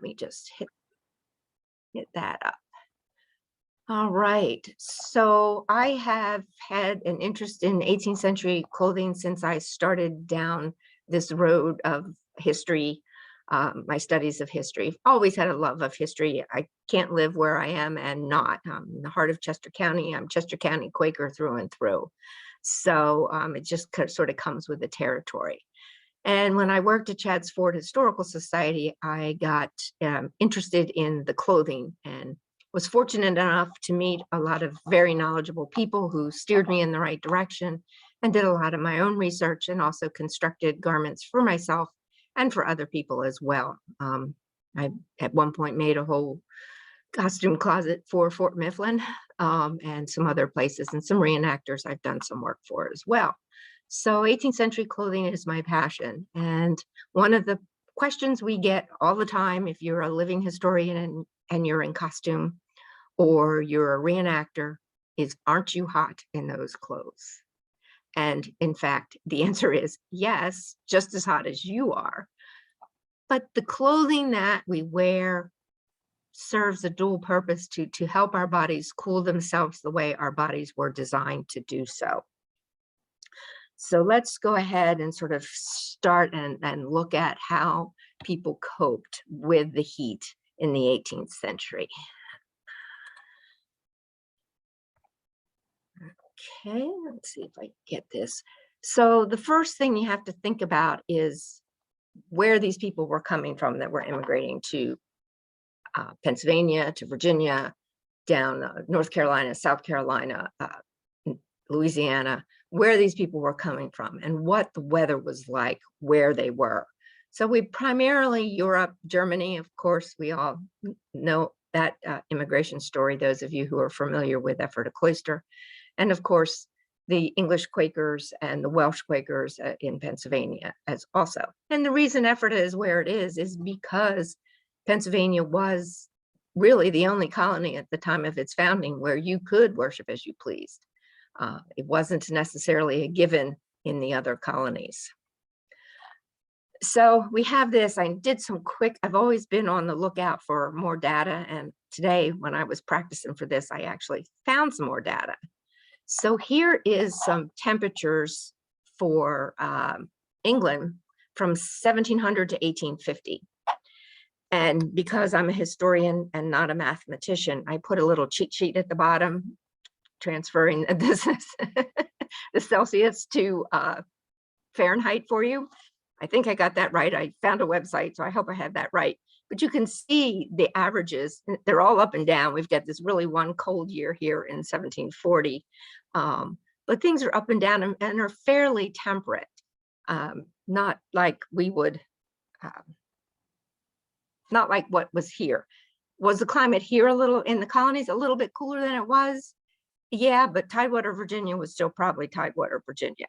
me just hit that up. All right, so I have had an interest in 18th century clothing since I started down this road of history, my studies of history. Always had a love of history. I can't live where I am and not. In the heart of Chester County. I'm Chester County Quaker through and through. So it just sort of comes with the territory. And when I worked at Chadds Ford Historical Society, I got interested in the clothing and was fortunate enough to meet a lot of very knowledgeable people who steered me in the right direction and did a lot of my own research and also constructed garments for myself and for other people as well. I at one point made a whole costume closet for Fort Mifflin and some other places, and some reenactors I've done some work for as well. So 18th century clothing is my passion. And one of the questions we get all the time, if you're a living historian and you're in costume or you're a reenactor, is, aren't you hot in those clothes? And in fact, the answer is yes, just as hot as you are. But the clothing that we wear serves a dual purpose to help our bodies cool themselves the way our bodies were designed to do so. So let's go ahead and sort of start and look at how people coped with the heat in the 18th century. Okay, let's see if I get this. So the first thing you have to think about is where these people were coming from that were immigrating to Pennsylvania, to Virginia, down North Carolina, South Carolina, Louisiana, where these people were coming from and what the weather was like where they were. So we primarily Europe, Germany, of course, we all know that immigration story, those of you who are familiar with Ephrata Cloister, and of course, the English Quakers and the Welsh Quakers in Pennsylvania as also. And the reason Ephrata is where it is because Pennsylvania was really the only colony at the time of its founding where you could worship as you pleased. It wasn't necessarily a given in the other colonies. So we have this, I did some quick, I've always been on the lookout for more data. And today when I was practicing for this, I actually found some more data. So here is some temperatures for England from 1700 to 1850. And because I'm a historian and not a mathematician, I put a little cheat sheet at the bottom, transferring this, the Celsius to Fahrenheit for you. I think I got that right. I found a website, so I hope I have that right. But you can see the averages, they're all up and down. We've got this really one cold year here in 1740. But things are up and down and are fairly temperate, not like we would, not like what was here. Was the climate here a little, in the colonies, a little bit cooler than it was? Yeah, but Tidewater, Virginia was still probably Tidewater, Virginia.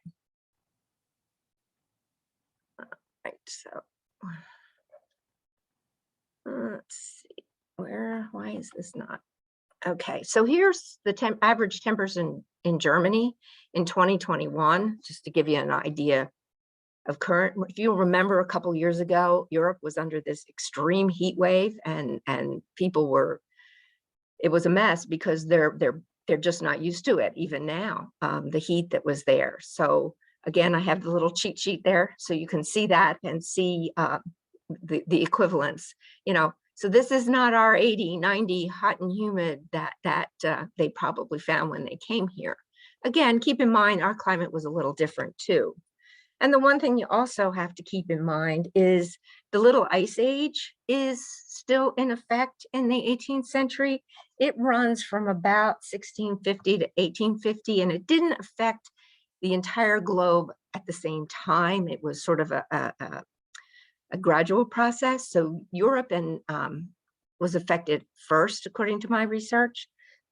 Right, so let's see, why is this not? Okay, so here's the average temps in Germany in 2021, just to give you an idea of current. If you remember a couple years ago, Europe was under this extreme heat wave and people were, it was a mess because they're just not used to it even now, the heat that was there. So again, I have the little cheat sheet there so you can see that and see the equivalents, you know. So this is not our 80, 90 hot and humid that they probably found when they came here. Again, keep in mind, our climate was a little different too. And the one thing you also have to keep in mind is the little ice age is still in effect in the 18th century. It runs from about 1650 to 1850, and it didn't affect the entire globe at the same time. It was sort of a gradual process. So Europe was affected first, according to my research.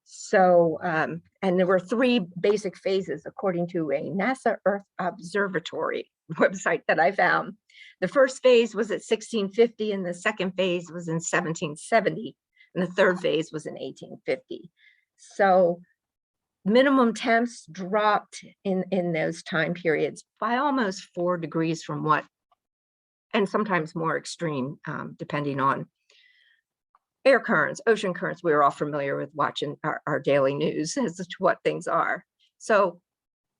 So, and there were 3 basic phases, according to a NASA Earth Observatory website that I found. The first phase was at 1650, and the second phase was in 1770, and the third phase was in 1850. So minimum temps dropped in those time periods by almost 4 degrees from what, and sometimes more extreme, depending on Air currents, ocean currents, we're all familiar with watching our daily news as to what things are. So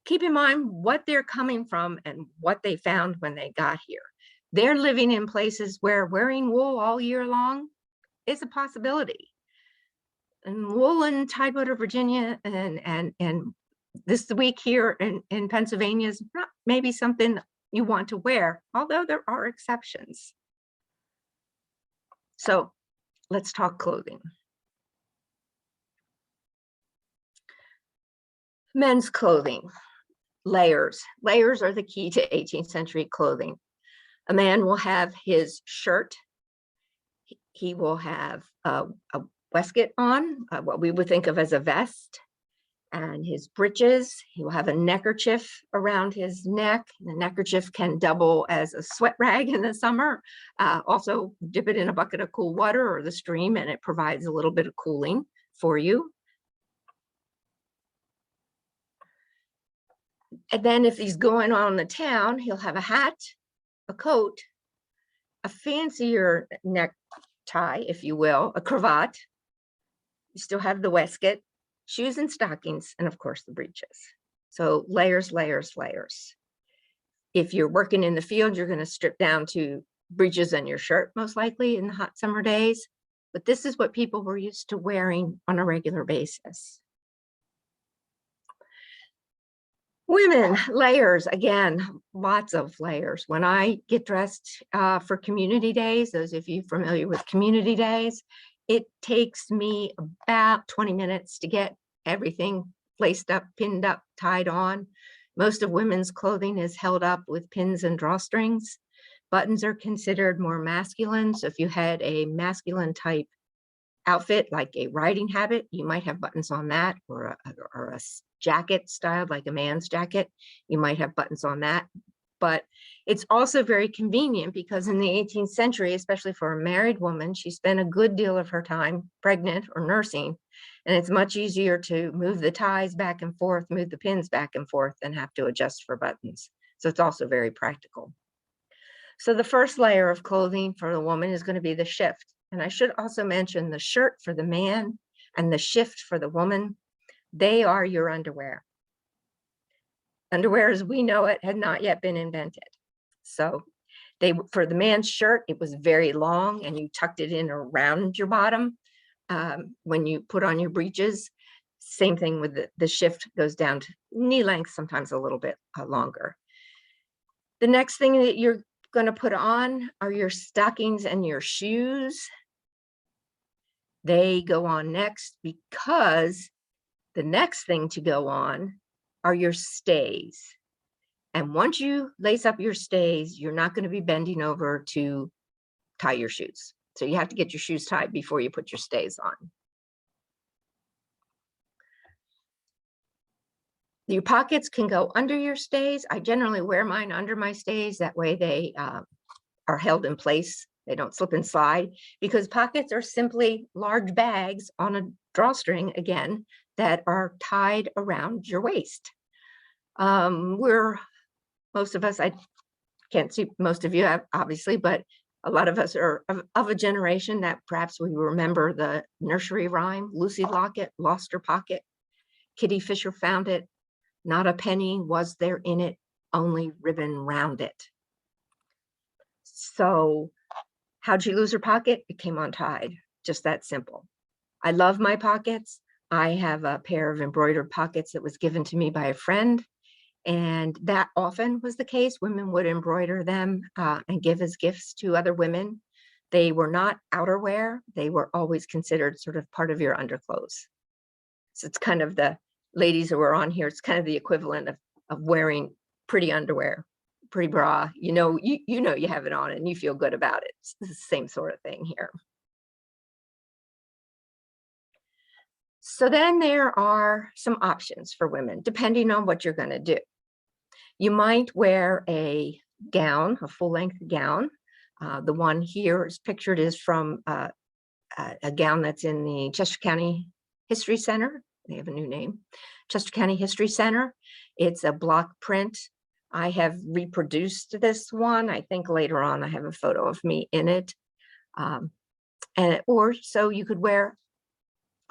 keep in mind what they're coming from and what they found when they got here. They're living in places where wearing wool all year long is a possibility. And wool in Tidewater, Virginia, and this week here in Pennsylvania is not maybe something you want to wear, although there are exceptions. So let's talk clothing. Men's clothing, layers. Layers are the key to 18th century clothing. A man will have his shirt. He will have a waistcoat on, what we would think of as a vest, and his breeches. He will have a neckerchief around his neck. The neckerchief can double as a sweat rag in the summer. Also dip it in a bucket of cool water or the stream, and it provides a little bit of cooling for you. And then if he's going on the town, he'll have a hat, a coat, a fancier necktie, if you will, a cravat. You still have the waistcoat, shoes and stockings, and of course the breeches. So layers, layers, layers. If you're working in the field, you're going to strip down to breeches and your shirt, most likely in the hot summer days. But this is what people were used to wearing on a regular basis. Women, layers, again, lots of layers. When I get dressed for community days, those of you familiar with community days, it takes me about 20 minutes to get everything laced up, pinned up, tied on. Most of women's clothing is held up with pins and drawstrings. Buttons are considered more masculine. So if you had a masculine type outfit, like a riding habit, you might have buttons on that, or a jacket styled like a man's jacket. You might have buttons on that. But it's also very convenient because in the 18th century, especially for a married woman, she spent a good deal of her time pregnant or nursing. And it's much easier to move the ties back and forth, move the pins back and forth, than have to adjust for buttons. So it's also very practical. So the first layer of clothing for the woman is going to be the shift. And I should also mention the shirt for the man and the shift for the woman. They are your underwear. Underwear as we know it had not yet been invented. So for the man's shirt, it was very long and you tucked it in around your bottom. When you put on your breeches, same thing with the shift goes down to knee length, sometimes a little bit longer. The next thing that you're going to put on are your stockings and your shoes. They go on next because the next thing to go on are your stays. And once you lace up your stays, you're not going to be bending over to tie your shoes. So you have to get your shoes tied before you put your stays on. Your pockets can go under your stays. I generally wear mine under my stays. That way they are held in place. They don't slip and slide, because pockets are simply large bags on a drawstring, again, that are tied around your waist. Most of us, I can't see most of you obviously, but a lot of us are of a generation that perhaps we remember the nursery rhyme, Lucy Locket lost her pocket, Kitty Fisher found it, not a penny was there in it, only ribbon round it. So how'd she lose her pocket? It came untied, just that simple. I love my pockets. I have a pair of embroidered pockets that was given to me by a friend. And that often was the case. Women would embroider them and give as gifts to other women. They were not outerwear. They were always considered sort of part of your underclothes. So it's kind of the ladies who are on here, it's kind of the equivalent of wearing pretty underwear, pretty bra. You know you have it on and you feel good about it. It's the same sort of thing here. So then there are some options for women, depending on what you're going to do. You might wear a gown, a full-length gown. The one here is pictured is from a gown that's in the Chester County History Center. They have a new name, Chester County History Center. It's a block print. I have reproduced this one. I think later on I have a photo of me in it. or so you could wear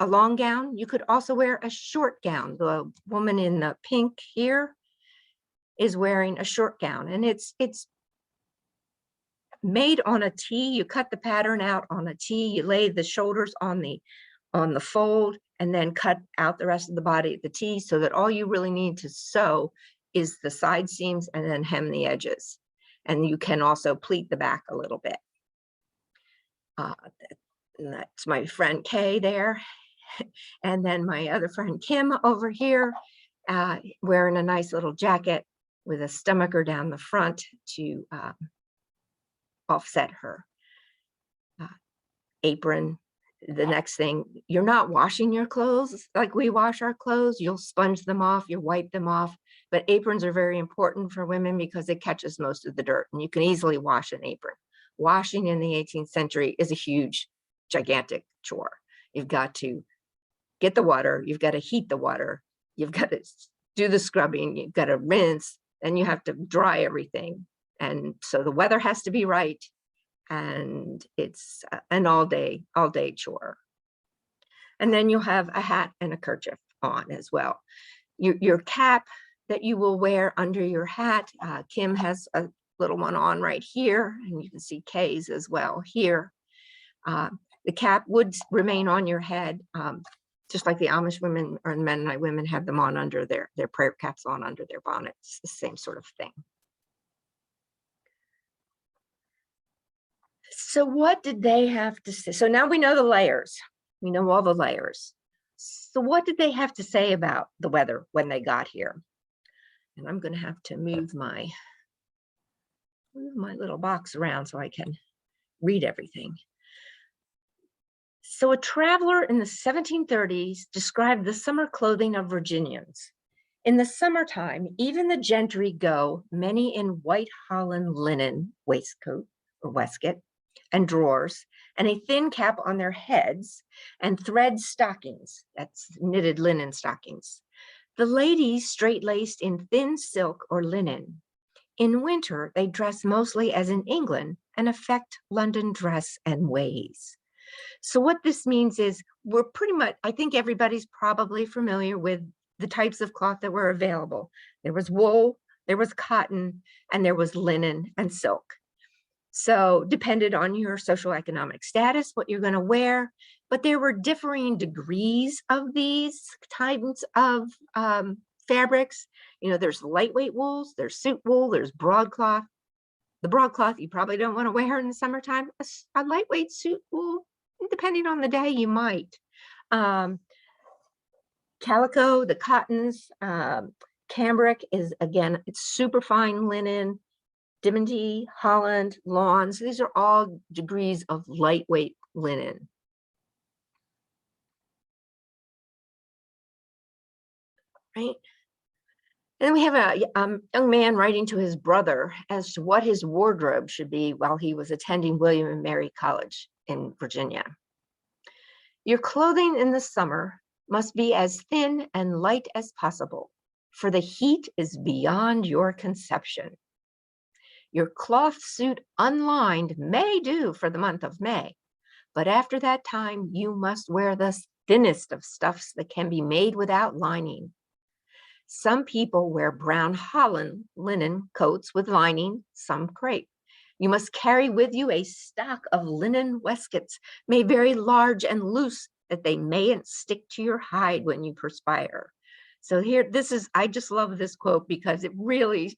a long gown. You could also wear a short gown. The woman in the pink here is wearing a short gown, and it's made on a T. You cut the pattern out on a T. You lay the shoulders on the fold, and then cut out the rest of the body at the T, so that all you really need to sew is the side seams and then hem the edges. And you can also pleat the back a little bit. That's my friend Kay there. And then my other friend Kim over here, wearing a nice little jacket with a stomacher down the front to offset her apron. The next thing, you're not washing your clothes like we wash our clothes. You'll sponge them off, you wipe them off. But aprons are very important for women because it catches most of the dirt, and you can easily wash an apron. Washing in the 18th century is a huge, gigantic chore. You've got to get the water, you've got to heat the water, you've got to do the scrubbing, you've got to rinse, and you have to dry everything. And so the weather has to be right, and it's an all day chore. And then you'll have a hat and a kerchief on as well. Your cap that you will wear under your hat, Kim has a little one on right here, and you can see Kay's as well here. The cap would remain on your head, just like the Amish women or the Mennonite women have them on under their prayer caps on under their bonnets, the same sort of thing. So what did they have to say? So now we know the layers. We know all the layers. So what did they have to say about the weather when they got here? And I'm going to have to move my little box around so I can read everything. So a traveler in the 1730s described the summer clothing of Virginians. In the summertime, even the gentry go, many in white holland linen waistcoat or waistcoat and drawers, and a thin cap on their heads, and thread stockings, that's knitted linen stockings. The ladies straight-laced in thin silk or linen. In winter, they dress mostly as in England and affect London dress and ways. So what this means is we're pretty much, I think everybody's probably familiar with the types of cloth that were available. There was wool, there was cotton, and there was linen and silk. So depended on your socioeconomic status, what you're going to wear, but there were differing degrees of these types of fabrics. You know, there's lightweight wools, there's suit wool, there's broadcloth. The broadcloth you probably don't want to wear in the summertime. A lightweight suit wool, depending on the day, you might. Calico, the cottons, cambric is, again, it's super fine linen. Dimity, Holland, lawns, these are all degrees of lightweight linen. Right? And then we have a young man writing to his brother as to what his wardrobe should be while he was attending William and Mary College in Virginia. Your clothing in the summer must be as thin and light as possible, for the heat is beyond your conception. Your cloth suit unlined may do for the month of May, but after that time, you must wear the thinnest of stuffs that can be made without lining. Some people wear brown holland linen coats with lining, some crepe. You must carry with you a stock of linen waistcoats, made very large and loose, that they mayn't stick to your hide when you perspire. So here, I just love this quote because it really,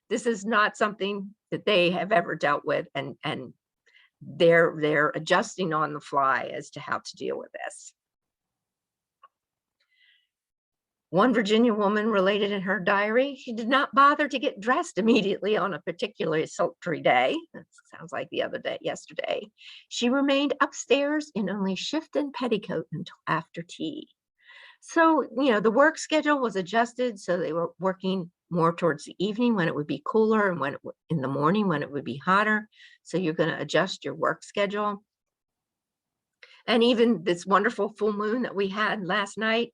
this is not something that they have ever dealt with, and they're adjusting on the fly as to how to deal with this. One Virginia woman related in her diary, she did not bother to get dressed immediately on a particularly sultry day. That sounds like yesterday. She remained upstairs in only shift and petticoat until after tea. So, the work schedule was adjusted, so they were working more towards the evening when it would be cooler, and in the morning when it would be hotter. So you're going to adjust your work schedule. And even this wonderful full moon that we had last night,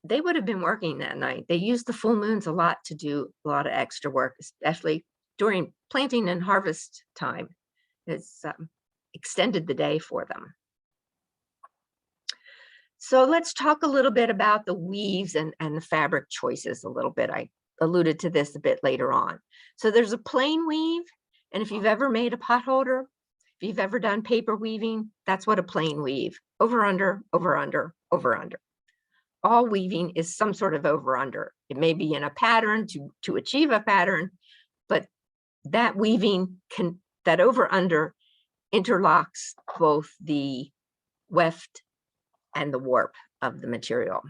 they would have been working that night. They used the full moons a lot to do a lot of extra work, especially during planting and harvest time. It's extended the day for them. So let's talk a little bit about the weaves and the fabric choices a little bit. I alluded to this a bit later on. So there's a plain weave, and if you've ever made a pot holder, if you've ever done paper weaving, that's what a plain weave, over, under, over, under, over, under. All weaving is some sort of over, under. It may be in a pattern to achieve a pattern, but that weaving that over, under interlocks both the weft and the warp of the material.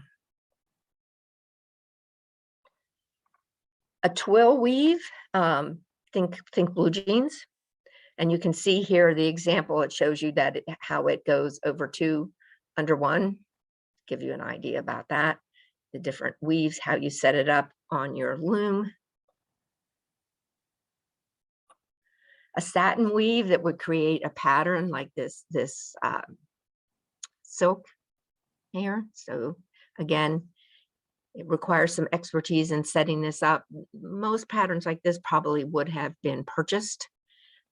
A twill weave, think blue jeans, and you can see here the example. It shows you that how it goes over 2, under 1. Give you an idea about that. The different weaves, how you set it up on your loom. A satin weave that would create a pattern like this silk here. So again, it requires some expertise in setting this up. Most patterns like this probably would have been purchased.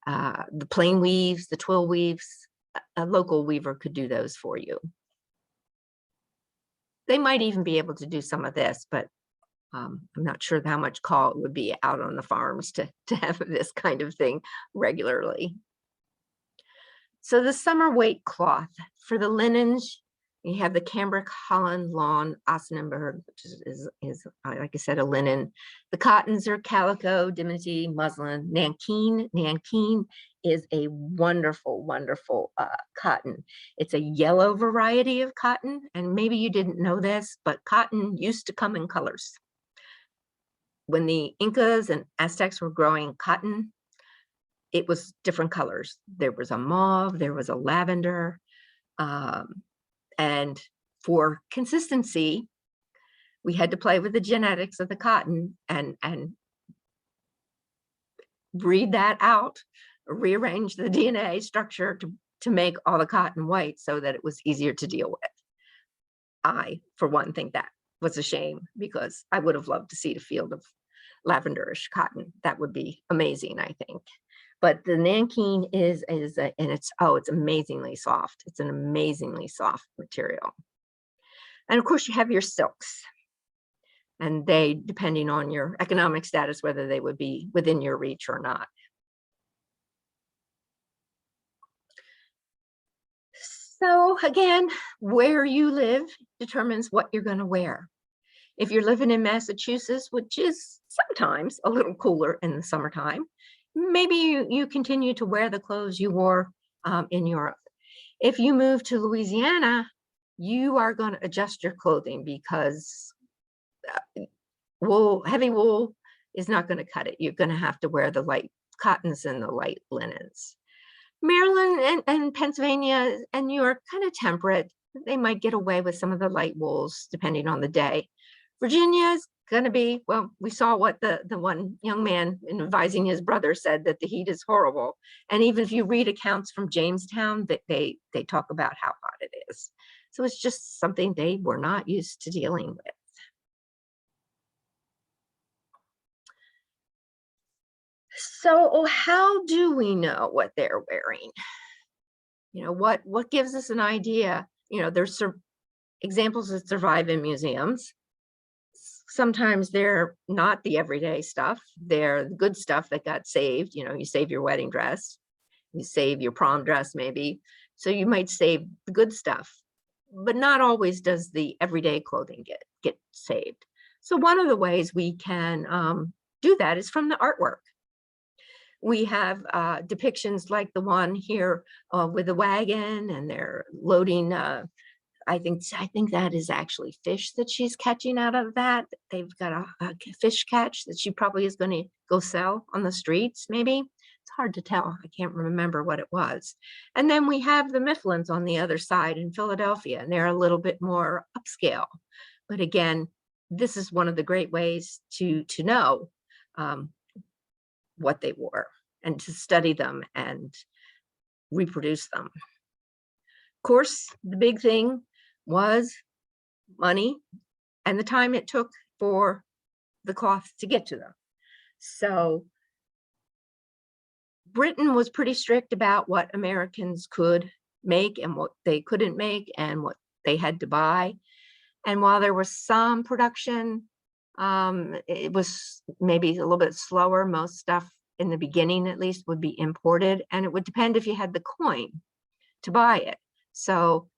The plain weaves, the twill weaves, a local weaver could do those for you. They might even be able to do some of this, but I'm not sure how much call it would be out on the farms to have this kind of thing regularly. So the summer weight cloth for the linens, you have the cambric, Holland, lawn, Osnaburg, which is like I said, a linen. The cottons are calico, dimity, muslin, nankeen. Nankeen is a wonderful, wonderful cotton. It's a yellow variety of cotton, and maybe you didn't know this, but cotton used to come in colors. When the Incas and Aztecs were growing cotton, it was different colors. There was a mauve, there was a lavender, and for consistency, we had to play with the genetics of the cotton and breed that out, rearrange the DNA structure to make all the cotton white so that it was easier to deal with. I, for one, think that was a shame, because I would have loved to see a field of lavenderish cotton. That would be amazing, I think. But the nankeen is it's amazingly soft. It's an amazingly soft material. And of course you have your silks, and they, depending on your economic status, whether they would be within your reach or not. So again, where you live determines what you're going to wear. If you're living in Massachusetts, which is sometimes a little cooler in the summertime, maybe you continue to wear the clothes you wore in Europe. If you move to Louisiana, you are going to adjust your clothing, because heavy wool is not going to cut it. You're going to have to wear the light cottons and the light linens. Maryland and Pennsylvania and New York, kind of temperate. They might get away with some of the light wools depending on the day. Virginia is going to be, well, we saw what the one young man advising his brother said, that the heat is horrible. And even if you read accounts from Jamestown, that they talk about how hot it is. So it's just something they were not used to dealing with. So how do we know what they're wearing? You know, what gives us an idea? You know, there's examples that survive in museums. Sometimes they're not the everyday stuff. They're the good stuff that got saved. You know, you save your wedding dress, you save your prom dress maybe. So you might save the good stuff, but not always does the everyday clothing get saved. So one of the ways we can do that is from the artwork. We have depictions like the one here with the wagon, and they're loading. I think that is actually fish that she's catching out of that. They've got a fish catch that she probably is going to go sell on the streets, maybe. It's hard to tell. I can't remember what it was. And then we have the Mifflins on the other side in Philadelphia, and they're a little bit more upscale. But again, this is one of the great ways to know what they wore, and to study them and reproduce them. Of course, the big thing was money and the time it took for the cloth to get to them. So Britain was pretty strict about what Americans could make and what they couldn't make and what they had to buy. And while there was some production, it was maybe a little bit slower. Most stuff in the beginning, at least, would be imported, and it would depend if you had the coin to buy it. So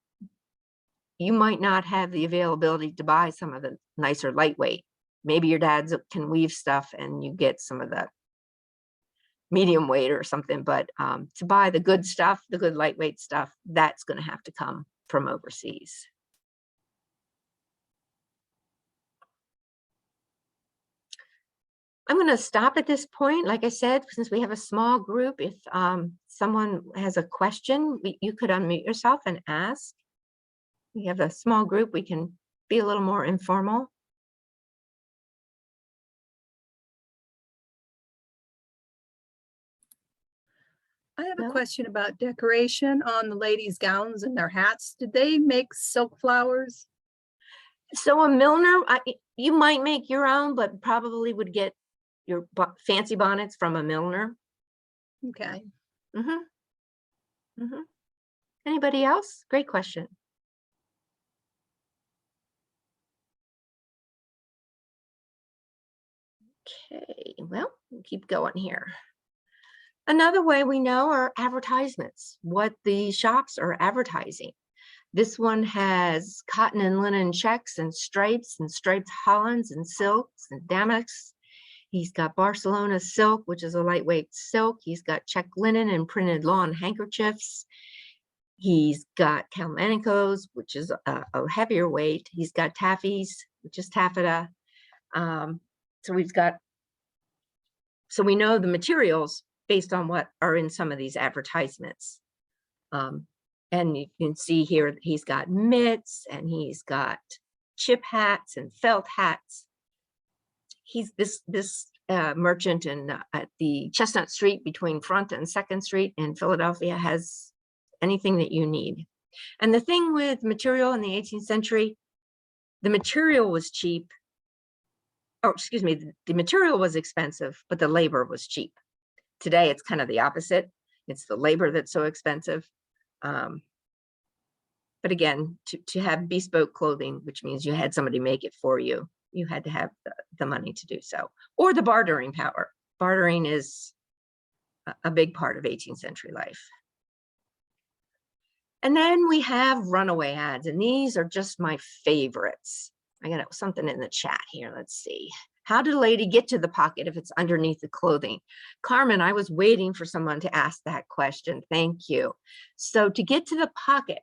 you might not have the availability to buy some of the nicer lightweight. Maybe your dad can weave stuff and you get some of the medium weight or something, but to buy the good stuff, the good lightweight stuff, that's going to have to come from overseas. I'm going to stop at this point. Like I said, since we have a small group, if someone has a question, you could unmute yourself and ask. We have a small group, we can be a little more informal. I have a question about decoration on the ladies' gowns and their hats. Did they make silk flowers? So a Milner, you might make your own, but probably would get your fancy bonnets from a Milner. Okay. Anybody else? Great question. Okay, well, we'll keep going here. Another way we know are advertisements, what the shops are advertising. This one has cotton and linen checks and striped hollands and silks and damask. He's got Barcelona silk, which is a lightweight silk. He's got check linen and printed lawn handkerchiefs. He's got calmanicos, which is a heavier weight. He's got taffies, which is taffeta. So we know the materials based on what are in some of these advertisements. And you can see here, he's got mitts and he's got chip hats and felt hats. He's this merchant at the Chestnut Street between Front and 2nd Street in Philadelphia has anything that you need. And the thing with material in the 18th century, the material was cheap. Oh, excuse me, the material was expensive, but the labor was cheap. Today, it's kind of the opposite. It's the labor that's so expensive. But again, to have bespoke clothing, which means you had somebody make it for you, you had to have the money to do so. Or the bartering power. Bartering is a big part of 18th century life. And then we have runaway ads, and these are just my favorites. I got something in the chat here. Let's see. How did a lady get to the pocket if it's underneath the clothing? Carmen, I was waiting for someone to ask that question. Thank you. So to get to the pocket,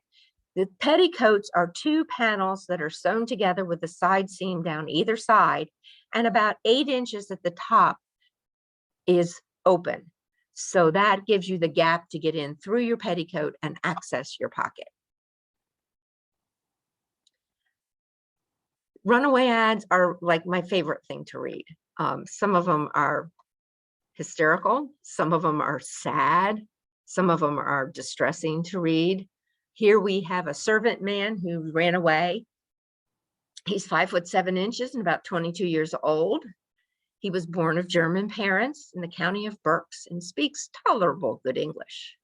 the petticoats are 2 panels that are sewn together with the side seam down either side, and about 8 inches at the top is open. So that gives you the gap to get in through your petticoat and access your pocket. Runaway ads are like my favorite thing to read. Some of them are hysterical. Some of them are sad. Some of them are distressing to read. Here we have a servant man who ran away. He's 5'7" and about 22 years old. He was born of German parents in the county of Berks and speaks tolerable good English.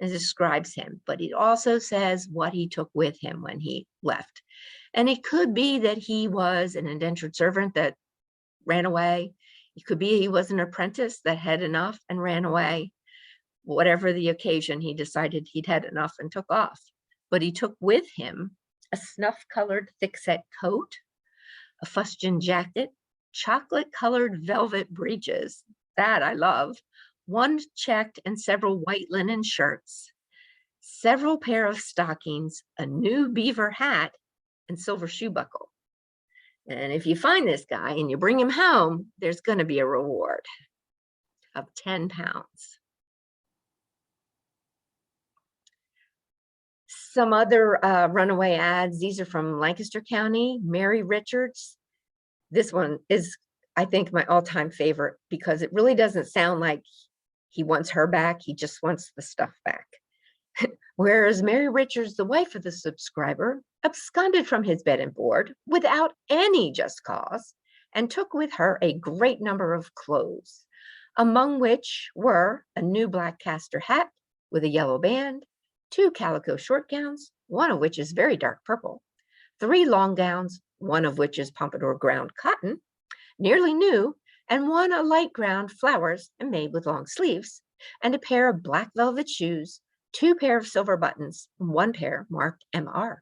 And describes him, but it also says what he took with him when he left. And it could be that he was an indentured servant that ran away. It could be he was an apprentice that had enough and ran away. Whatever the occasion, he decided he'd had enough and took off. But he took with him a snuff-colored thick-set coat, a fustian jacket, chocolate-colored velvet breeches, that I love, 1 checked and several white linen shirts, several pair of stockings, a new beaver hat, and silver shoe buckle. And if you find this guy and you bring him home, there's going to be a reward of 10 pounds. Some other runaway ads, these are from Lancaster County, Mary Richards. This one is, I think, my all-time favorite because it really doesn't sound like he wants her back. He just wants the stuff back. Whereas Mary Richards, the wife of the subscriber, absconded from his bed and board without any just cause and took with her a great number of clothes. among which were a new black castor hat with a yellow band, 2 calico short gowns, one of which is very dark purple, 3 long gowns, one of which is pompadour ground cotton, nearly new, and one a light ground flowers and made with long sleeves, and a pair of black velvet shoes, 2 pair of silver buttons, and 1 pair marked MR.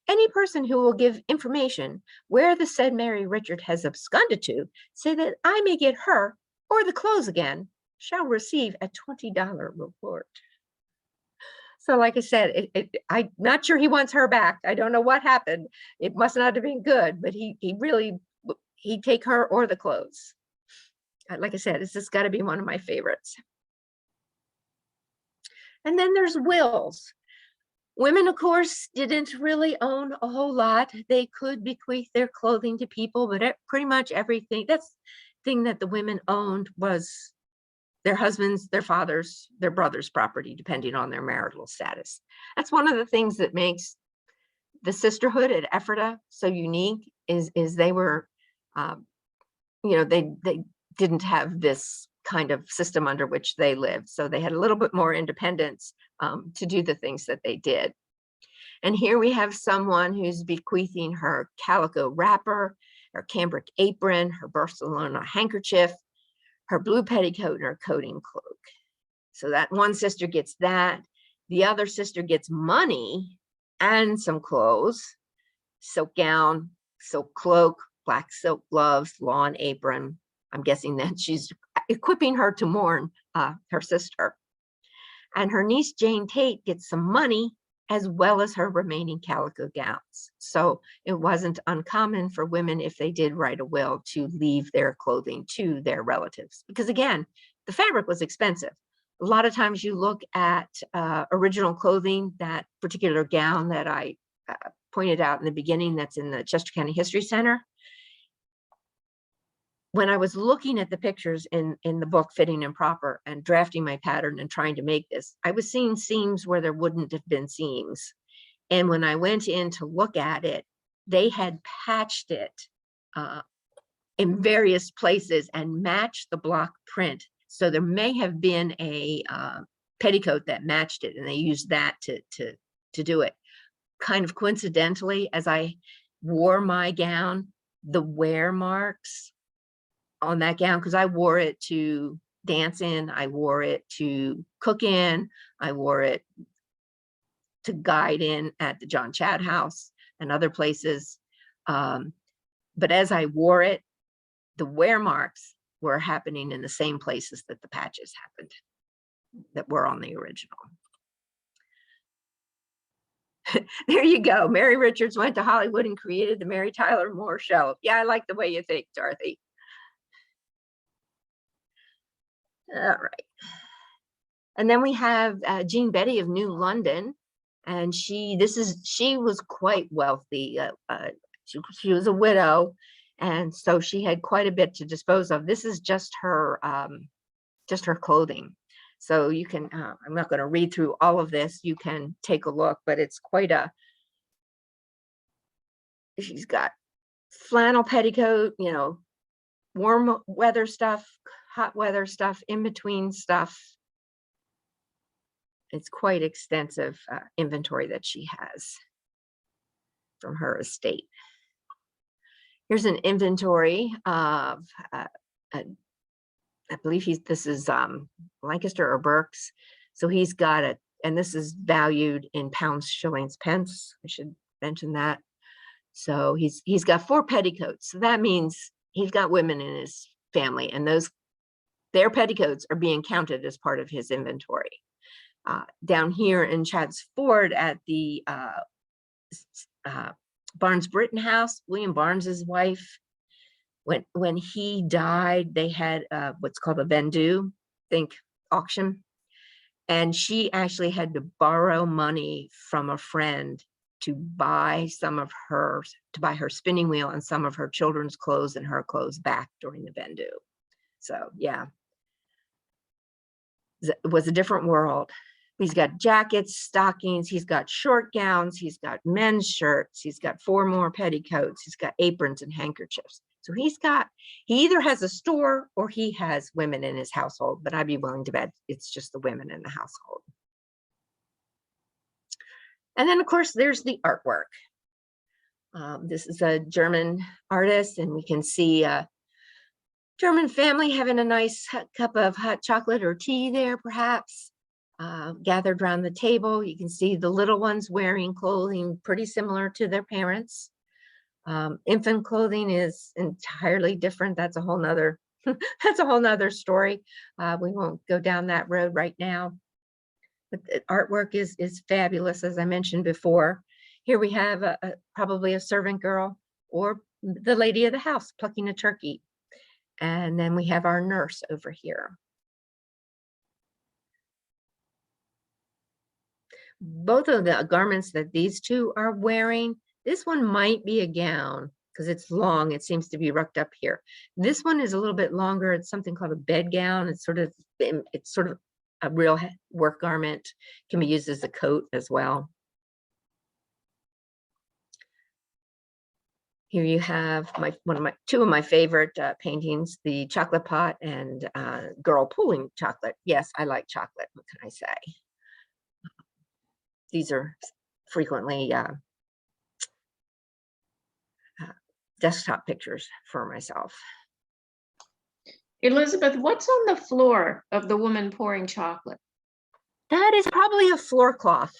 Any person who will give information where the said Mary Richard has absconded to, say that I may get her or the clothes again, shall receive a $20 reward. So like I said, I'm not sure he wants her back. I don't know what happened. It must not have been good, but he'd take her or the clothes. Like I said, it's just got to be one of my favorites. And then there's wills. Women, of course, didn't really own a whole lot. They could bequeath their clothing to people, but pretty much everything, that's the thing that the women owned was their husbands, their fathers, their brothers' property, depending on their marital status. That's one of the things that makes the sisterhood at Ephrata so unique is they were, they didn't have this kind of system under which they lived. So they had a little bit more independence to do the things that they did. And here we have someone who's bequeathing her calico wrapper, her cambric apron, her Barcelona handkerchief, her blue petticoat, and her coating cloak. So that one sister gets that. The other sister gets money and some clothes, silk gown, silk cloak, black silk gloves, lawn apron. I'm guessing that she's equipping her to mourn her sister. And her niece Jane Tate gets some money as well as her remaining calico gowns. So it wasn't uncommon for women, if they did write a will, to leave their clothing to their relatives. Because again, the fabric was expensive. A lot of times you look at original clothing, that particular gown that I pointed out in the beginning that's in the Chester County History Center. When I was looking at the pictures in the book Fitting and Proper and drafting my pattern and trying to make this, I was seeing seams where there wouldn't have been seams. And when I went in to look at it, they had patched it in various places and matched the block print. So there may have been a petticoat that matched it, and they used that to do it. Kind of coincidentally, as I wore my gown, the wear marks on that gown, because I wore it to dance in, I wore it to cook in, I wore it to guide in at the John Chad House and other places. But as I wore it, the wear marks were happening in the same places that the patches happened that were on the original. There you go. Mary Richards went to Hollywood and created the Mary Tyler Moore Show. Yeah, I like the way you think, Dorothy. All right. And then we have Jean Betty of New London. And she was quite wealthy. She was a widow. And so she had quite a bit to dispose of. This is just her clothing. So you can, I'm not going to read through all of this. You can take a look, but it's quite she's got flannel petticoat, warm weather stuff, hot weather stuff, in between stuff. It's quite extensive inventory that she has from her estate. Here's an inventory of, I believe this is Lancaster or Berks. So he's got it, and this is valued in pounds, shillings, pence. I should mention that. So he's got 4 petticoats. So that means he's got women in his family, and their petticoats are being counted as part of his inventory. Down here in Chad's Ford at the Barnes Britton house, William Barnes's wife, when he died, they had what's called a vendu, think auction, and she actually had to borrow money from a friend to buy her spinning wheel and some of her children's clothes and her clothes back during the vendu. So yeah, it was a different world. He's got jackets, stockings, he's got short gowns, he's got men's shirts, he's got 4 more petticoats, he's got aprons and handkerchiefs. So he either has a store or he has women in his household, but I'd be willing to bet it's just the women in the household. And then, of course, there's the artwork. This is a German artist, and we can see a German family having a nice cup of hot chocolate or tea there, perhaps, gathered around the table. You can see the little ones wearing clothing pretty similar to their parents. Infant clothing is entirely different. That's a whole nother that's a whole nother story. We won't go down that road right now. But the artwork is fabulous, as I mentioned before. Here we have probably a servant girl or the lady of the house plucking a turkey. And then we have our nurse over here. Both of the garments that these two are wearing, this one might be a gown because it's long. It seems to be rucked up here. This one is a little bit longer. It's something called a bedgown. It's sort of a real work garment. Can be used as a coat as well. Here you have two of my favorite paintings, the chocolate pot and girl pulling chocolate. Yes, I like chocolate. What can I say? These are frequently desktop pictures for myself. Elizabeth, what's on the floor of the woman pouring chocolate? That is probably a floor cloth,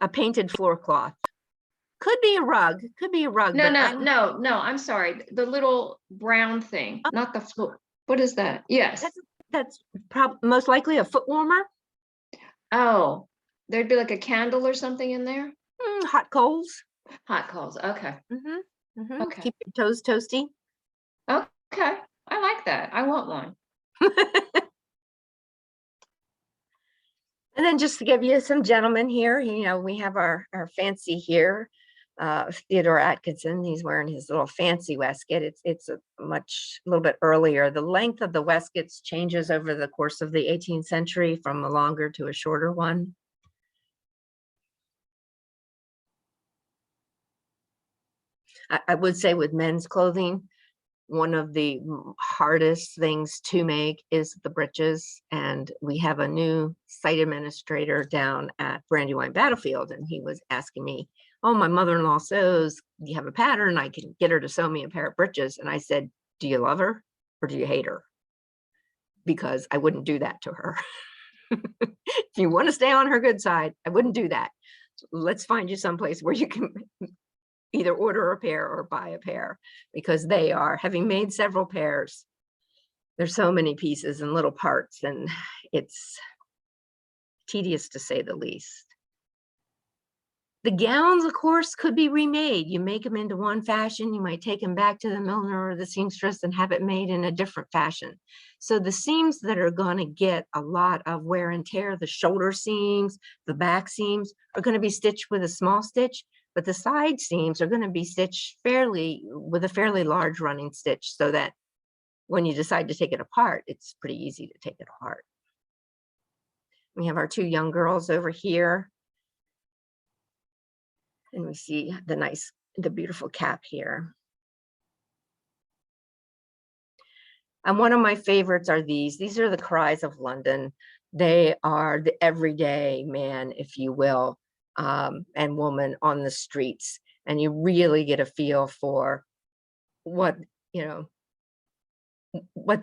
a painted floor cloth. Could be a rug. Could be a rug. No, I'm sorry. The little brown thing, not the floor. What is that? Yes. That's most likely a foot warmer. Oh, there'd be like a candle or something in there? Hot coals. Hot coals. Okay. Okay. Keep your toes toasty. Okay. I like that. I want one. And then just to give you some gentlemen here, we have our fancy here, Theodore Atkinson. He's wearing his little fancy waistcoat. It's a little bit earlier. The length of the waistcoats changes over the course of the 18th century from a longer to a shorter one. I would say with men's clothing, one of the hardest things to make is the breeches. And we have a new site administrator down at Brandywine Battlefield, and he was asking me, oh, my mother-in-law sews. Do you have a pattern? I can get her to sew me a pair of breeches. And I said, do you love her or do you hate her? Because I wouldn't do that to her. If you want to stay on her good side, I wouldn't do that. So let's find you someplace where you can either order a pair or buy a pair, because they are, having made several pairs, there's so many pieces and little parts, and it's tedious to say the least. The gowns, of course, could be remade. You make them into one fashion, you might take them back to the milliner or the seamstress and have it made in a different fashion. So the seams that are going to get a lot of wear and tear, the shoulder seams, the back seams, are going to be stitched with a small stitch, but the side seams are going to be stitched with a fairly large running stitch, so that when you decide to take it apart, it's pretty easy to take it apart. We have our two young girls over here. And we see the beautiful cap here. And one of my favorites are these. These are the Cries of London. They are the everyday man, if you will, and woman on the streets. And you really get a feel for what the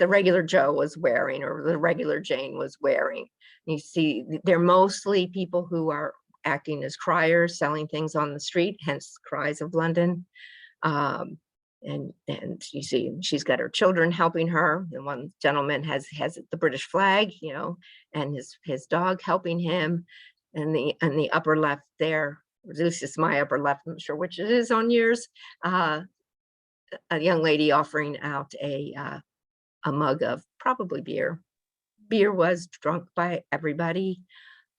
regular Joe was wearing or the regular Jane was wearing. You see, they're mostly people who are acting as criers, selling things on the street, hence Cries of London. And you see, she's got her children helping her. And one gentleman has the British flag, and his dog helping him. And the upper left there, or at least it's my upper left, I'm not sure which it is on yours, a young lady offering out a mug of probably beer. Beer was drunk by everybody.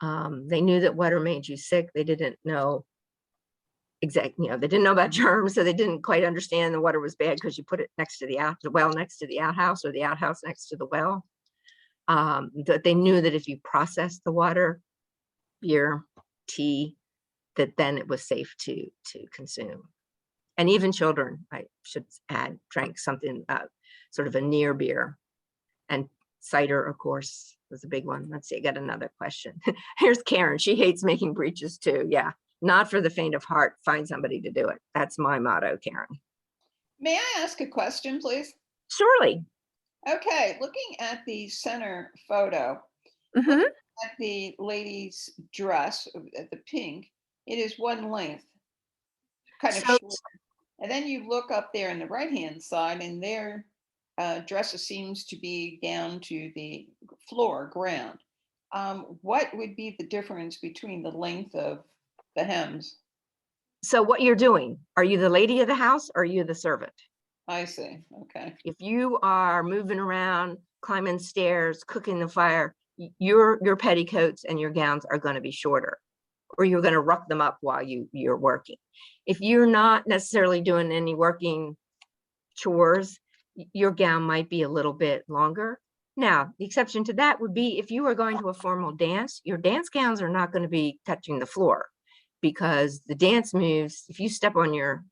They knew that water made you sick. They didn't know exactly, they didn't know about germs, so they didn't quite understand the water was bad because you put it next to the well next to the outhouse, or the outhouse next to the well. That they knew that if you processed the water, beer, tea, that then it was safe to consume. And even children, I should add, drank something, sort of a near beer. And cider, of course, was a big one. Let's see, I got another question. Here's Karen. She hates making breeches too. Yeah, not for the faint of heart. Find somebody to do it. That's my motto, Karen. May I ask a question, please? Surely. Okay, looking at the center photo, Mhm. at the lady's dress, at the pink, it is one length, kind of So- short. And then you look up there on the right-hand side, and their dress seems to be down to the floor, ground. What would be the difference between the length of the hems? So what you're doing, are you the lady of the house or are you the servant? I see. Okay. If you are moving around, climbing stairs, cooking the fire, your petticoats and your gowns are going to be shorter, or you're going to ruck them up while you're working. If you're not necessarily doing any working chores, your gown might be a little bit longer. Now, the exception to that would be if you are going to a formal dance, your dance gowns are not going to be touching the floor, because the dance moves, if you step on your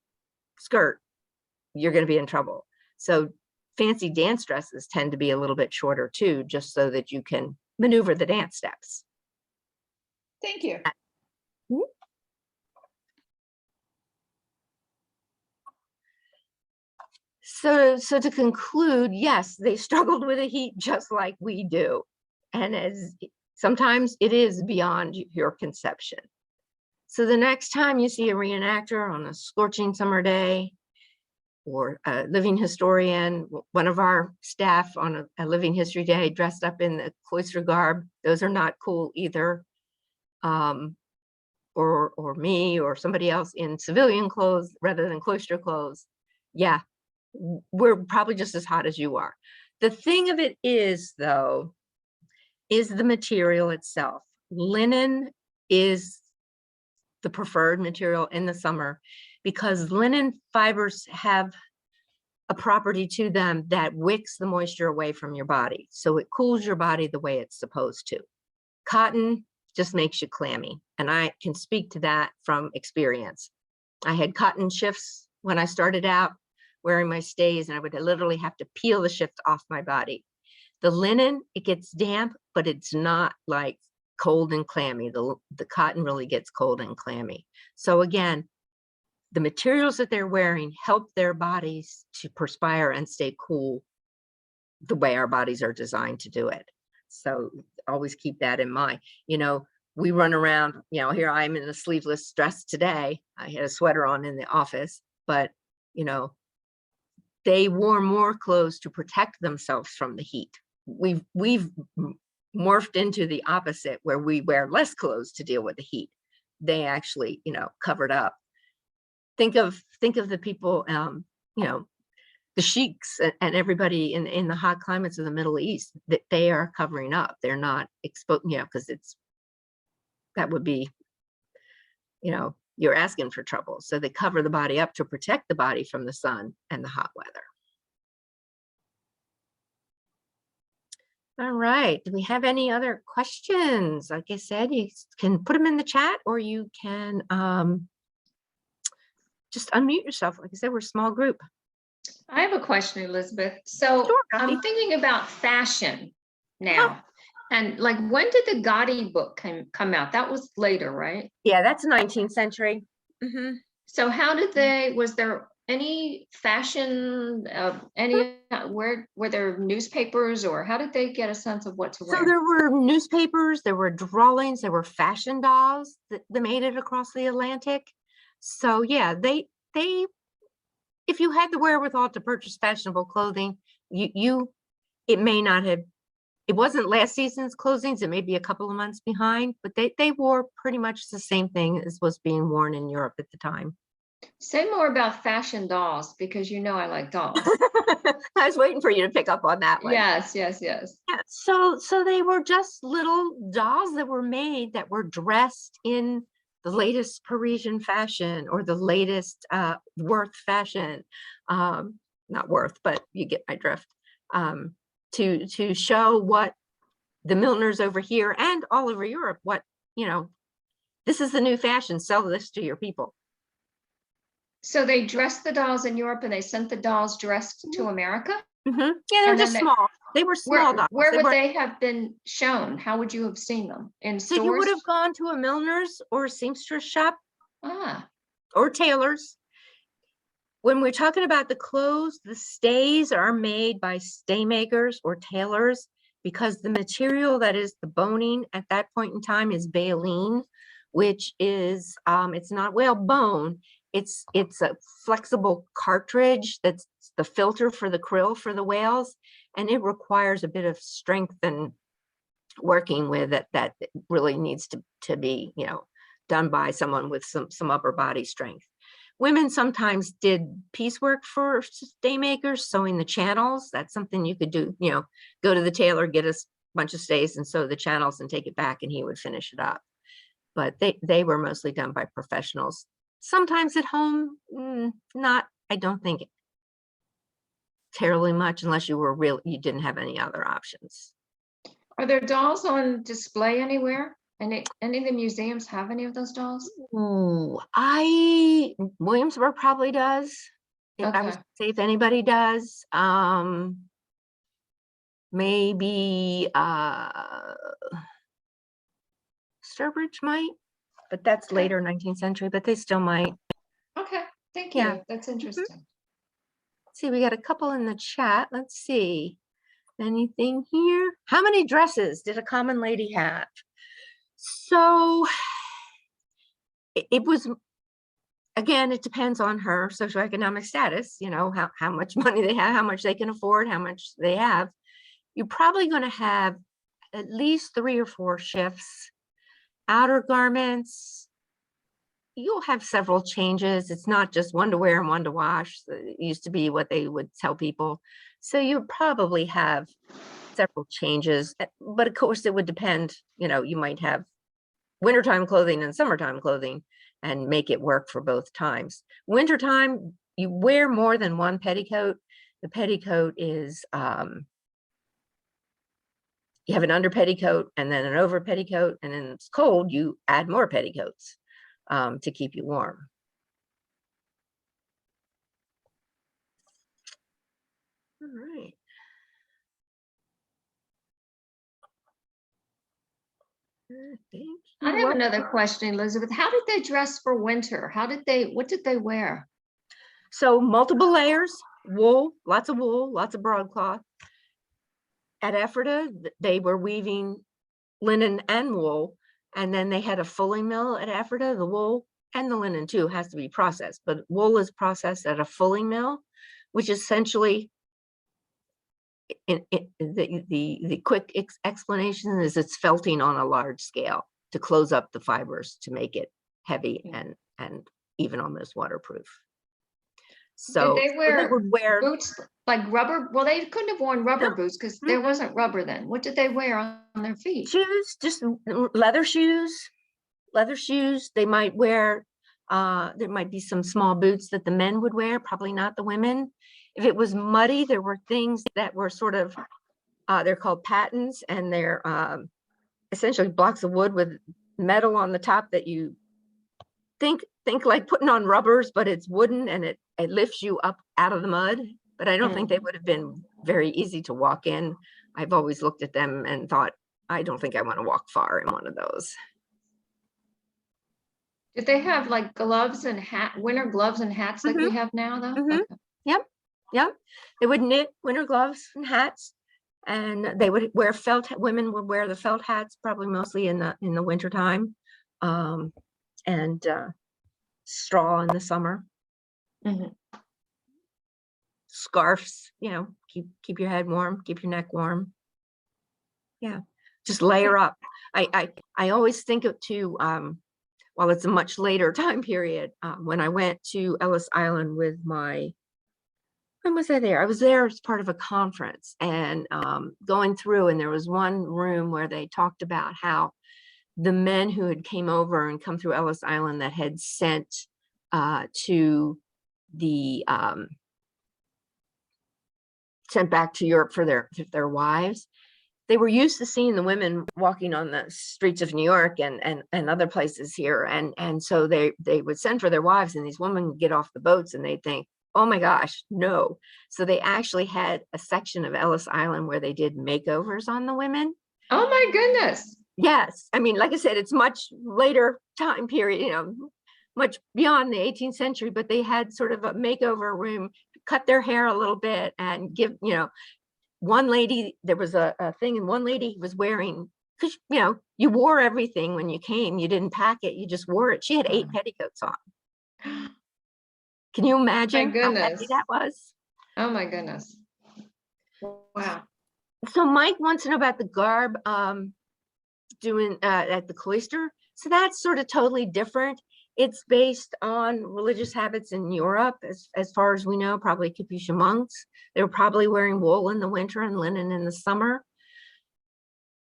skirt, you're going to be in trouble. So fancy dance dresses tend to be a little bit shorter too, just so that you can maneuver the dance steps. Thank you. So to conclude, yes, they struggled with the heat just like we do. And as sometimes it is beyond your conception. So the next time you see a reenactor on a scorching summer day, or a living historian, one of our staff on a living history day dressed up in the cloister garb, those are not cool either. Or me or somebody else in civilian clothes rather than cloister clothes. Yeah, we're probably just as hot as you are. The thing of it is, though, is the material itself. Linen is the preferred material in the summer because linen fibers have a property to them that wicks the moisture away from your body. So it cools your body the way it's supposed to. Cotton just makes you clammy. And I can speak to that from experience. I had cotton shifts when I started out wearing my stays, and I would literally have to peel the shift off my body. The linen, it gets damp, but it's not like cold and clammy. The cotton really gets cold and clammy. So again, the materials that they're wearing help their bodies to perspire and stay cool the way our bodies are designed to do it. So always keep that in mind. You know, we run around, you know, here I'm in a sleeveless dress today. I had a sweater on in the office, but, you know, they wore more clothes to protect themselves from the heat. We've morphed into the opposite, where we wear less clothes to deal with the heat. They actually, you know, covered up. Think of the people, you know, the sheiks and everybody in the hot climates of the Middle East, that they are covering up. They're not exposed, you know, because that would be, you know, you're asking for trouble. So they cover the body up to protect the body from the sun and the hot weather. All right. Do we have any other questions? Like I said, you can put them in the chat, or you can just unmute yourself. Like I said, we're a small group. I have a question, Elizabeth. So Sure, Kathy. I'm thinking about fashion now. And like, when did the Gotti book come out? That was later, right? Yeah, that's 19th century. Mm-hmm. So how did was there any fashion, were there newspapers, or how did they get a sense of what to wear? So there were newspapers, there were drawings, there were fashion dolls that made it across the Atlantic. So yeah, they if you had the wherewithal to purchase fashionable clothing, it may not have, it wasn't last season's closings, it may be a couple of months behind, but they wore pretty much the same thing as was being worn in Europe at the time. Say more about fashion dolls, because you know I like dolls. I was waiting for you to pick up on that one. Yes. Yeah, so they were just little dolls that were made that were dressed in the latest Parisian fashion, or the latest Worth fashion, not Worth, but you get my drift, to show what the milliners over here and all over Europe, what, you know, this is the new fashion, sell this to your people. So they dressed the dolls in Europe and they sent the dolls dressed to America? Yeah, they were And then just small. They were small dolls. Where would weren't- they have been shown? How would you have seen them? In So you would stores? have gone to a milliner's or a seamstress shop Ah, or tailor's. When we're talking about the clothes, the stays are made by stay makers or tailors because the material that is the boning at that point in time is baleen, which is, it's not whale bone. It's a flexible cartridge that's the filter for the krill for the whales, and it requires a bit of strength and working with it that really needs to be, done by someone with some upper body strength. Women sometimes did piecework for stay makers, sewing the channels. That's something you could do, go to the tailor, get a bunch of stays and sew the channels and take it back and he would finish it up. But they were mostly done by professionals. Sometimes at home, I don't think terribly much unless you didn't have any other options. are there dolls on display anywhere? Any of the museums have any of those dolls? Ooh, Williamsburg probably does. I would Okay. say if anybody does, maybe Sturbridge might, but that's Okay. later 19th century, but they still might. Okay, thank Yeah. you. That's interesting. See, we got a couple in the chat. Let's see. Anything here? How many dresses did a common lady have? So it was, again, it depends on her socioeconomic status, how much money they have, how much they can afford, how much they have. You're probably going to have at least 3 or 4 shifts. Outer garments, you'll have several changes. It's not just one to wear and one to wash. It used to be what they would tell people. So you probably have several changes, but of course it would depend, you might have wintertime clothing and summertime clothing and make it work for both times. Wintertime, you wear more than one petticoat. The petticoat is, you have an under petticoat and then an over petticoat, and then it's cold, you add more petticoats to keep you warm. All right. I have another question, Elizabeth. How did they dress for winter? What did they wear? So multiple layers, wool, lots of broadcloth. At Ephrata, they were weaving linen and wool, and then they had a fulling mill at Ephrata. The wool and the linen too has to be processed, but wool is processed at a fulling mill, which essentially, the quick explanation is it's felting on a large scale to close up the fibers to make it heavy and even almost waterproof. So Did they wear would wear boots like rubber? Well, they couldn't have worn rubber boots because there wasn't rubber then. What did they wear on their feet? shoes, just leather shoes. They might wear, there might be some small boots that the men would wear, probably not the women. If it was muddy, there were things that were sort of, they're called pattens, and they're essentially blocks of wood with metal on the top that you think like putting on rubbers, but it's wooden and it lifts you up out of the mud. But I don't think they would have been very easy to walk in. I've always looked at them and thought, I don't think I want to walk far in one of those. Did they have like gloves and winter gloves and hats like we have now though? Mhm. Okay. Yep. They would knit winter gloves and hats, and they would wear women would wear the felt hats probably mostly in the winter time, and straw in the summer. Mhm. Scarves, keep your head warm, keep your neck warm. Yeah, just layer up. I always think of while it's a much later time period, when I went to Ellis Island with when was I there? I was there as part of a conference and going through, and there was one room where they talked about how the men who had came over and come through Ellis Island that had sent to the sent back to Europe for their wives, they were used to seeing the women walking on the streets of New York and other places here. And so they would send for their wives, and these women would get off the boats and they'd think, oh my gosh, no. So they actually had a section of Ellis Island where they did makeovers on the women. Oh my goodness. Yes. I mean, like I said, it's much later time period, you know, much beyond the 18th century, but they had sort of a makeover room, cut their hair a little bit and give, you know, one lady, there was a thing, and one lady was wearing, because, you know, you wore everything when you came, you didn't pack it, you just wore it. She had 8 petticoats on. Can you imagine how heavy goodness. that was? Oh my goodness. Wow. So Mike wants to know about the garb doing at the cloister. So that's sort of totally different. It's based on religious habits in Europe, as far as we know, probably Capuchin monks. They were probably wearing wool in the winter and linen in the summer.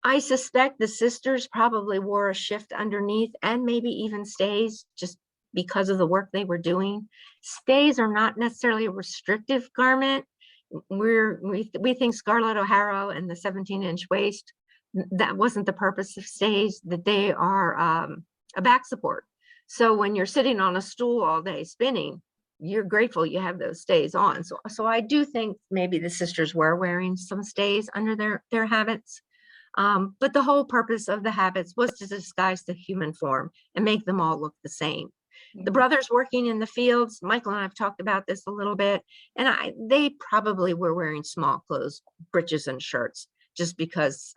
I suspect the sisters probably wore a shift underneath and maybe even stays, just because of the work they were doing. Stays are not necessarily a restrictive garment. We think Scarlett O'Hara and the 17-inch waist, that wasn't the purpose of stays, that they are a back support. So when you're sitting on a stool all day spinning, you're grateful you have those stays on. So I do think maybe the sisters were wearing some stays under their habits. But the whole purpose of the habits was to disguise the human form and make them all look the same. The brothers working in the fields, Michael and I have talked about this a little bit, and they probably were wearing small clothes, breeches and shirts, just because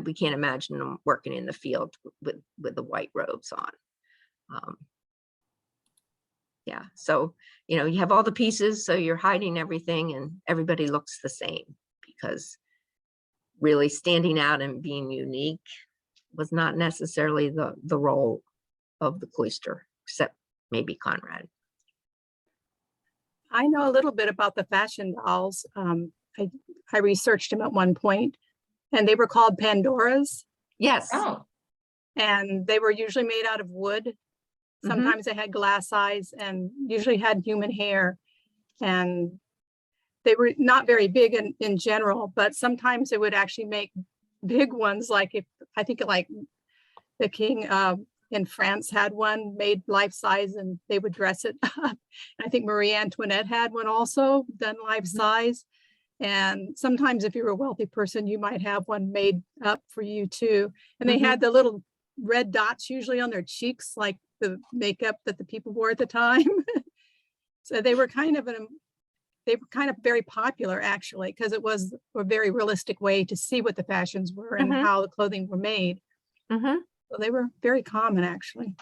we can't imagine them working in the field with the white robes on. Yeah, so, you know, you have all the pieces, so you're hiding everything and everybody looks the same, because really standing out and being unique was not necessarily the role of the cloister, except maybe Conrad. I know a little bit about the fashion dolls. I researched them at one point, and they were called Pandoras, Yes. Oh, and they were usually made out of wood. Sometimes they had glass eyes and usually had human hair, and they were not very big in general, but sometimes they would actually make big ones. Like I think like the king in France had one made life size, and they would dress it up. I think Marie Antoinette had one also done life size. And sometimes if you're a wealthy person, you might have one made up for you too. And they had the little red dots usually on their cheeks, like the makeup that the people wore at the time. So they were kind of very popular, actually, because it was a very realistic way to see what the fashions were and how the clothing were made. So they were very common, actually.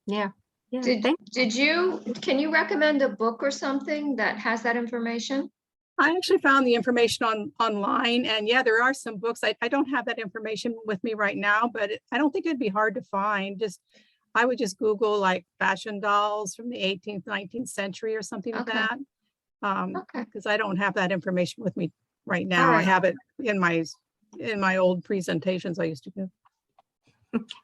Yeah. can you recommend a book or something that has that information? I actually found the information online, and yeah, there are some books. I don't have that information with me right now, but I don't think it'd be hard to find. I would just Google like fashion dolls from the 18th, 19th century or something like that. Because I don't have that information with me right now. I have it in my old presentations I used to give.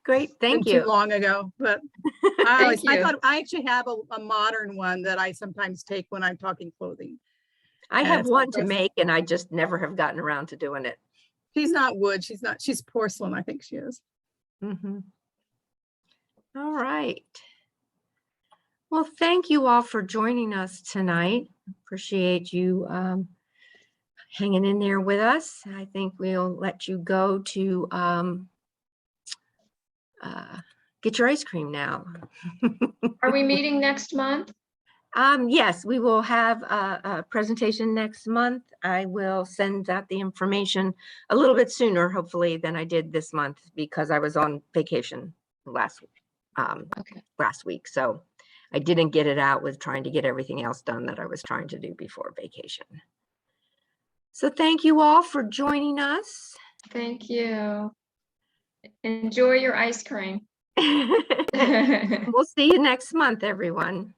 Great, thank you. Too long ago, but I thought I actually have a modern one that I sometimes take when I'm talking clothing. I have one to make, and I just never have gotten around to doing it. She's not wood. She's porcelain, I think she is. All right. Well, thank you all for joining us tonight. Appreciate you hanging in there with us. I think we'll let you go to get your ice cream now. Are we meeting next month? Yes, we will have a presentation next month. I will send out the information a little bit sooner, hopefully, than I did this month, because I was on vacation last week. So I didn't get it out with trying to get everything else done that I was trying to do before vacation. So thank you all for joining us. Thank you. Enjoy your ice cream. We'll see you next month, everyone.